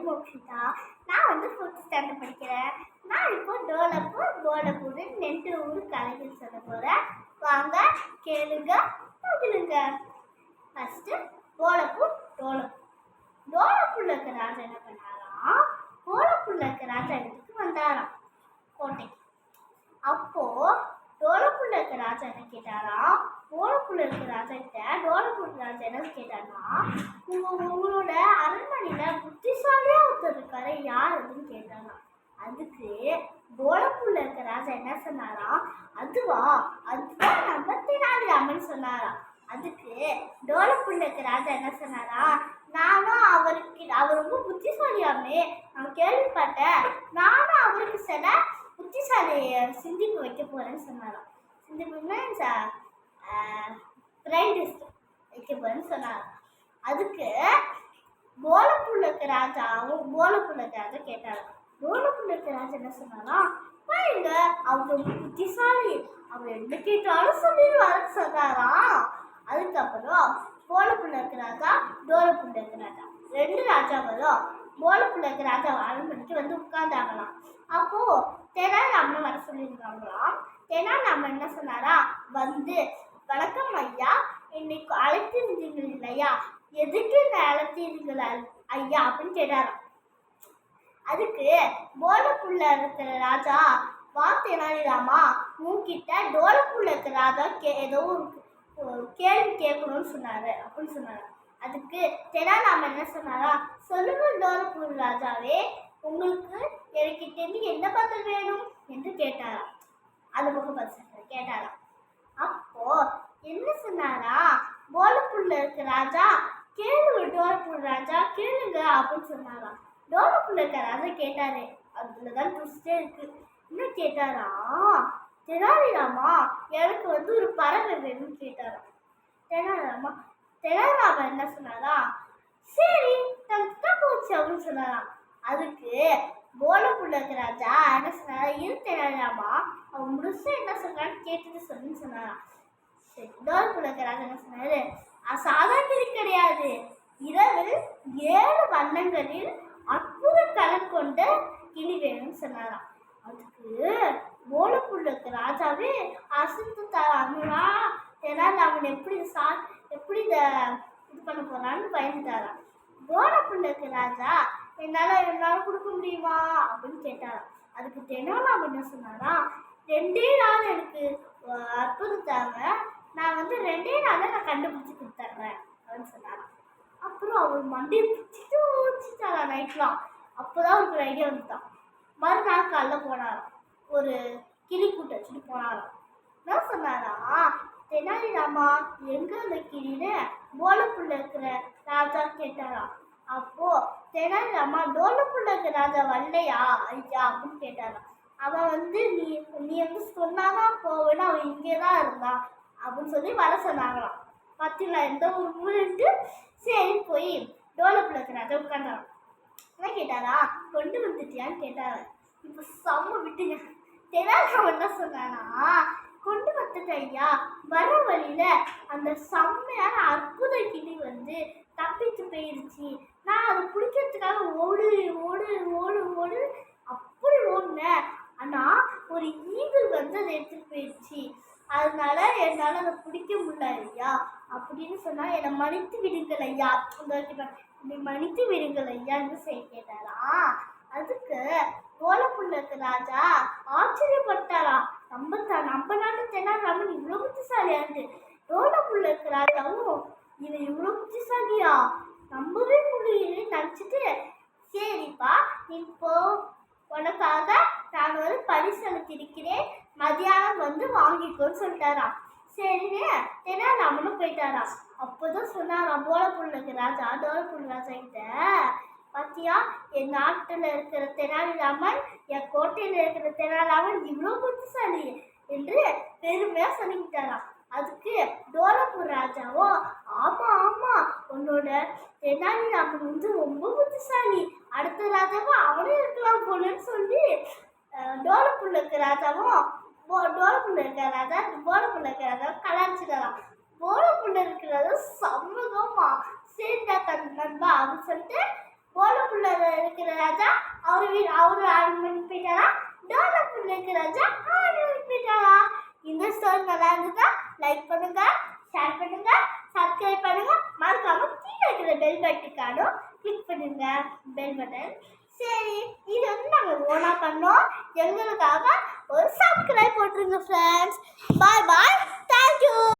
மோக்ஷிதா. நான் வந்து 4th standard படிக்கிறேன். நான் இப்போ டோலப்பு போலப்புன்னு 2 ஊர் கலைகள் சொல்ல போகிறேன். வாங்க கேளுங்க கேளுங்க. ஃபஸ்ட்டு போலப்பு டோலப்பு. டோலப்புள்ள இருக்க ராஜா என்ன பண்ணாராம், போலப்புள்ள இருக்க ராஜா இடத்துக்கு வந்தாராம் கோட்டைக்கு. அப்போ டோலப்புள்ள இருக்க ராஜா என்ன கேட்டாராம், போலப்புள்ள இருக்க ராஜா கிட்ட டோலப்புள்ள ராஜா என்ன கேட்டாருன்னா, உங்களோட அரண்மனையில புத்திசாலியா ஒருத்தர் இருக்காரு, யார் அப்படின்னு கேட்டாராம். அதுக்கு போலப்புள்ள இருக்க ராஜா என்ன சொன்னாராம், அதுதான் நம்ம தெனாலிராமன் சொன்னாராம். அதுக்கு டோலப்புள்ள இருக்க ராஜா என்ன சொன்னாராம், நானும் அவர் ரொம்ப புத்திசாலியாமே, நான் கேள்விப்பட்டேன், நானும் அவருக்கு சில புத்திசாலிய சிந்திப்பு வைக்க போறேன்னு சொன்னாராம். சிந்திப்புன்னா பிரைன் டெஸ்ட் வைக்க போறேன்னு சொன்னாராம். அதுக்கு போலப்புள்ள ராஜாவும் போலப்புள்ள ராஜா கேட்டாராம். போலப்புள்ள ராஜா என்ன சொன்னாராம், பாருங்க அவர் புத்திசாலி, அவர் என்ன கேட்டாலும் சொல்லிடுவாருன்னு சொன்னாராம். அதுக்கப்புறம் போலப்புள்ள ராஜா டோலப்புள்ள ராஜா 2 ராஜாக்களும் போலப்புள்ள ராஜா அரண்மனைக்கு வந்து உட்கார்ந்தாங்களாம். அப்போ தெனாலிராமன் வர சொல்லியிருக்காங்களாம். தெனாலிராமன் என்ன சொன்னாரா, வந்து வணக்கம் ஐயா, இன்னைக்கு அழைத்திருந்தீங்கள் இல்லையா, எதுக்கு அழைத்தீர்கள் ஐயா அப்படின்னு கேட்டாராம். அதுக்கு போலப்புள்ள இருக்கிற ராஜா, வா தெனாலிராமா, உன்கிட்ட டோலப்புள்ள இருக்கிற ராஜா ஏதோ ஒரு கேள்வி கேட்கணும்னு சொன்னாரு அப்படின்னு சொன்னாரு. அதுக்கு தெனாலிராமன் என்ன சொன்னாரா, சொல்லுங்க டோலப்புள்ள ராஜாவே, உங்களுக்கு எனக்கிட்டேருந்து என்ன பதில் வேணும் என்று கேட்டாராம். அது முகபத்சன் கேட்டாராம். அப்போ என்ன சொன்னாரா, போலப்புள்ள இருக்க ராஜா, கேளுங்க டோலப்புள்ள ராஜா கேளுங்க அப்படின்னு சொன்னாராம். டோலப்புள்ள இருக்க ராஜா கேட்டாரு. அதுலதான் ட்விஸ்டே இருக்கு. என்ன கேட்டாரா, தெனாலிராமா எனக்கு வந்து ஒரு பறவை வேணும்னு கேட்டாராம். தெனாலிராமன் என்ன சொன்னாரா, சரி தங்கிட்ட போச்சு அப்படின்னு சொன்னாராம். அதுக்கு போலப்புள்ள ராஜா என்ன சொன்னாரா, இரு தெனாலிராமா, அவன் முழுசா என்ன சொல்றான்னு கேட்டுட்டு சொல்லுன்னு சொன்னாராம். சரி, டோலப்புள்ள ராஜா என்ன சொன்னாரு, சாதாரண கிடையாது, இரவில் 7 வண்ணங்களில் அற்புத கலர் கொண்ட கிளி வேணும்னு சொன்னாராம். அதுக்கு போலப்புள்ள ராஜாவே அசந்து தராங்களா, தெனாலிராமன் எப்படி இது பண்ண போறான்னு பயந்துட்டாராம். போலப்புள்ள ராஜா, என்னால கொடுக்க முடியுமா அப்படின்னு கேட்டாராம். அதுக்கு தெனாலிராமன் என்ன சொன்னாரா, 2 நாள் எனக்கு அற்புதத்தாங்க, நான் வந்து 2 நாள்ல நான் கண்டுபிடிச்சு கொடுத்துட்றேன் அப்படின்னு சொன்னாராம். அப்புறம் அவர் மண்டியை பிடிச்சிட்டு ஓடிச்சிட்டாரா நைட்லாம். அப்போதான் அவருக்கு ஒரு ஐடியா வந்துட்டான். மறுநாள் காலைல போனாராம், ஒரு கிளி கூட்ட வச்சுட்டு போனாராம். என்ன சொன்னாரா, தெனாலிராமா எங்க அந்த கிளின்னு போலப்புள்ள இருக்கிற ராஜா கேட்டாராம். அப்போ தெனாலிராமா, டோலப்புள்ள இருக்கிற ராஜா வரலையா ஐயா அப்படின்னு கேட்டாராம். அவன் வந்து நீ வந்து சொன்னாதான் போவேன்னு அவன் இங்கேதான் இருந்தான் அப்படின்னு சொல்லி வர சொன்னாங்களாம். பார்த்தீங்களா எந்த ஒரு ஊருன்ட்டு. சரி போய் டோலப்புள்ள இருக்கிற ராஜா உட்காந்தாராம். என்ன கேட்டாரா, கொண்டு வந்துட்டியான்னு கேட்டாரா. இப்போ செம்ம விட்டுங்க. தெனாலிராமன் என்ன சொன்னானா, கொண்டு வந்துட்ட ஐயா, வர வழியில அந்த செம்மையான அற்புத கிளி வந்து தப்பிச்சு போயிருச்சு, நான் அதை பிடிக்கிறதுக்காக ஓடு ஓடு ஓடு ஓடு அப்படி ஓடுனேன், ஆனா ஒரு ஈகிள் வந்து அதை எடுத்துட்டு போயிடுச்சு, அதனால என்னால அதை பிடிக்க முடியல ஐயா அப்படின்னு சொன்னா, என்னை மன்னித்து விடுங்கள் ஐயா, மன்னித்து விடுங்கள் ஐயான்னு கேட்டாரா. அதுக்கு போலப்புள்ள ராஜா ஆச்சரியப்பட்டாரா, நம்ம நாட்டு தெனாலிராமன் இவ்வளவு புத்திசாலியாண்டு, டோலப்புள்ள ராஜாவும் இவன் இவ்வளவு புத்திசாலியா நம்பவே முடியலன்னு நினைச்சிட்டு, சரிப்பா இப்போ உனக்காக நான் ஒரு பரிசு அனுப்பியிருக்கிறேன், மதியானம் வந்து வாங்கிக்கோன்னு சொல்லிட்டாராம். சரின்னு தெனாலிராமனும் போயிட்டாராம். அப்போதான் சொன்னாராம் போலப்புள்ள ராஜா டோலப்புள்ள ராஜா கிட்ட, பாத்தியா என் நாட்டுல இருக்கிற தெனாலிராமன், என் கோட்டையில இருக்கிற தெனாலிராமன் இவ்வளோ புத்திசாலி என்று பெருமையா சொல்லிக்கிட்டாராம். அதுக்கு டோலப்புள்ள ராஜாவோ, ஆமா ஆமா உன்னோட தெனாலிராமன் வந்து ரொம்ப புத்திசாலி, அடுத்த ராஜாவும் அவனே இருக்கலாம் போலன்னு சொல்லி டோலப்புள்ள ராஜாவும் போலப்புள்ள ராஜா கலாச்சிடலாம். போலப்புள்ள இருக்கிறத சமூகமா சேர்ந்தா நண்பா அப்படின்னு சொல்லிட்டு போலப்புள்ள இருக்கிற ராஜா அவரு ஆர்குமெண்ட் போயிட்டாரா, டோலப்புள்ள இருக்கிற ராஜா ஆர்குமெண்ட் போயிட்டாரா. இந்த ஸ்டோரி நல்லா இருந்ததா லைக் பண்ணுங்க, ஷேர் பண்ணுங்க, சப்ஸ்கிரைப் பண்ணுங்க, மறக்காம கீழே இருக்கிற பெல் பட்டனுக்கான கிளிக் பண்ணுங்க பெல் பட்டன். சரி, இது வந்து நாங்கள் ஓனா பண்ணோம். எங்களுக்காக ஒரு சப்ஸ்கிரைப் போட்டுருங்க ஃப்ரெண்ட்ஸ். பாய் பாய், தேங்க்யூ.